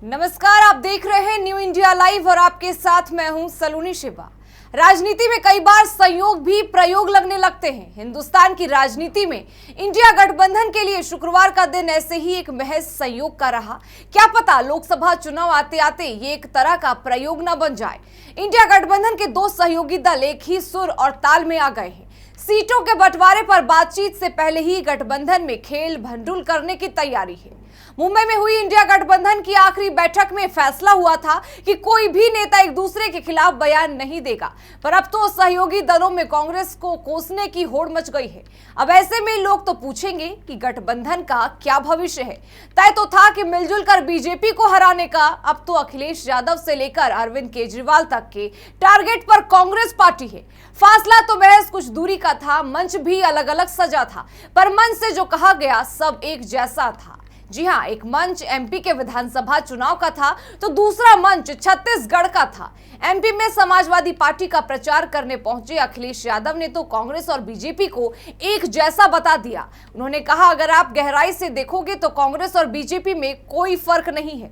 नमस्कार, आप देख रहे हैं न्यू इंडिया लाइव और आपके साथ मैं हूं सलोनी शिवा। राजनीति में कई बार संयोग भी प्रयोग लगने लगते हैं। हिंदुस्तान की राजनीति में इंडिया गठबंधन के लिए शुक्रवार का दिन ऐसे ही एक महज संयोग का रहा। क्या पता लोकसभा चुनाव आते आते ये एक तरह का प्रयोग न बन जाए। इंडिया गठबंधन के दो सहयोगी दल एक ही सुर और ताल में आ गए हैं। सीटों के बंटवारे पर बातचीत से पहले ही गठबंधन में खेल भंडुल करने की तैयारी है। मुंबई में हुई इंडिया गठबंधन की आखिरी बैठक में फैसला हुआ था कि कोई भी नेता एक दूसरे के खिलाफ बयान नहीं देगा, पर अब तो सहयोगी दलों में कांग्रेस को कोसने की होड़ मच गई है। अब ऐसे में लोग तो पूछेंगे कि गठबंधन का क्या भविष्य है। तय तो था कि मिलजुल कर बीजेपी को हराने का, अब तो अखिलेश यादव से लेकर अरविंद केजरीवाल तक के टारगेट पर कांग्रेस पार्टी है। फासला तो महज कुछ दूरी का था, मंच भी अलग अलग सजा था, पर मंच से जो कहा गया सब एक जैसा था। जी हां, एक मंच एमपी के विधानसभा चुनाव का था तो दूसरा मंच छत्तीसगढ़ का था। एमपी में समाजवादी पार्टी का प्रचार करने पहुंचे अखिलेश यादव ने तो कांग्रेस और बीजेपी को एक जैसा बता दिया। उन्होंने कहा, अगर आप गहराई से देखोगे तो कांग्रेस और बीजेपी में कोई फर्क नहीं है,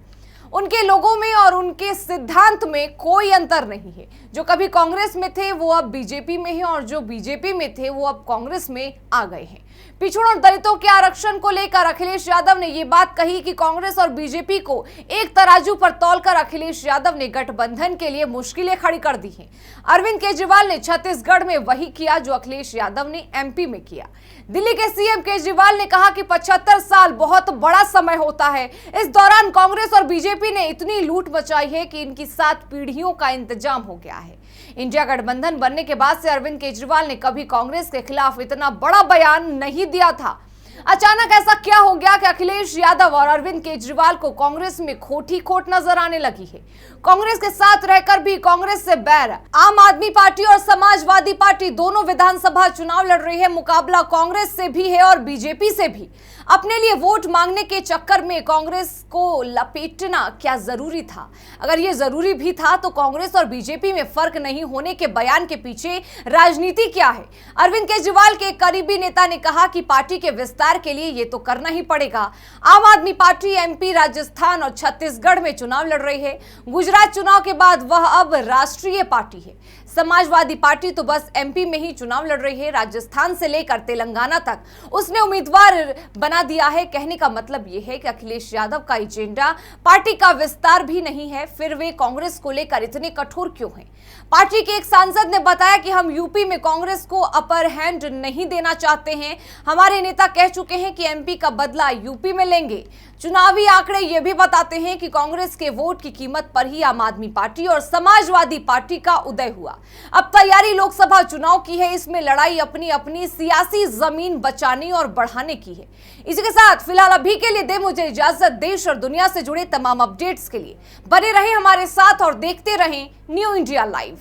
उनके लोगों में और उनके सिद्धांत में कोई अंतर नहीं है। जो कभी कांग्रेस में थे वो अब बीजेपी में हैं और जो बीजेपी में थे वो अब कांग्रेस में आ गए हैं। पिछड़ों और दलितों के आरक्षण को लेकर अखिलेश यादव ने ये बात कही कि कांग्रेस और बीजेपी को एक तराजू पर तौलकर अखिलेश यादव ने गठबंधन के लिए मुश्किलें खड़ी कर दी हैं। अरविंद केजरीवाल ने छत्तीसगढ़ में वही किया जो अखिलेश यादव ने एमपी में किया। दिल्ली के सीएम केजरीवाल ने कहा कि 75 साल बहुत बड़ा समय होता है। इस दौरान कांग्रेस और बीजेपी ने इतनी लूट मचाई है कि इनकी 7 पीढ़ियों का इंतजाम हो गया है। इंडिया गठबंधन बनने के बाद से अरविंद केजरीवाल ने कभी कांग्रेस के खिलाफ इतना बड़ा बयान नहीं दिया था। अचानक ऐसा क्या हो गया कि अखिलेश यादव और अरविंद केजरीवाल को कांग्रेस में खोट ही खोट नजर आने लगी है। कांग्रेस के साथ रहकर भी कांग्रेस से बैर। आम आदमी पार्टी और समाजवादी पार्टी दोनों विधानसभा चुनाव लड़ रही है। मुकाबला कांग्रेस से भी है और बीजेपी से भी। अपने लिए वोट मांगने के चक्कर में कांग्रेस को लपेटना क्या जरूरी था? अगर ये जरूरी भी था तो कांग्रेस और बीजेपी में फर्क नहीं होने के बयान के पीछे राजनीति क्या है? अरविंद केजरीवाल के करीबी नेता ने कहा कि पार्टी के विस्तार के लिए ये तो करना ही पड़ेगा। आम आदमी पार्टी एमपी, राजस्थान और छत्तीसगढ़ में चुनाव लड़ रही है। गुजरात चुनाव के बाद वह अब राष्ट्रीय पार्टी है। समाजवादी पार्टी तो बस एमपी में ही चुनाव लड़ रही है। राजस्थान से लेकर तेलंगाना तक उसने उम्मीदवार बना दिया है। कहने का मतलब यह है कि अखिलेश यादव का एजेंडा पार्टी का विस्तार भी नहीं है, फिर वे कांग्रेस को लेकर इतने कठोर क्यों हैं? पार्टी के एक सांसद ने बताया कि हम यूपी में कांग्रेस को अपर हैंड नहीं देना चाहते हैं। हमारे नेता कह चुके हैं कि एमपी का बदला यूपी में लेंगे। चुनावी आंकड़े ये भी बताते हैं कि कांग्रेस के वोट की कीमत पर ही आम आदमी पार्टी और समाजवादी पार्टी का उदय हुआ। अब तैयारी लोकसभा चुनाव की है, इसमें लड़ाई अपनी अपनी सियासी जमीन बचाने और बढ़ाने की है। इसी के साथ फिलहाल अभी के लिए दे मुझे इजाजत। देश और दुनिया से जुड़े तमाम अपडेट्स के लिए बने रहें हमारे साथ और देखते रहें न्यू इंडिया लाइव।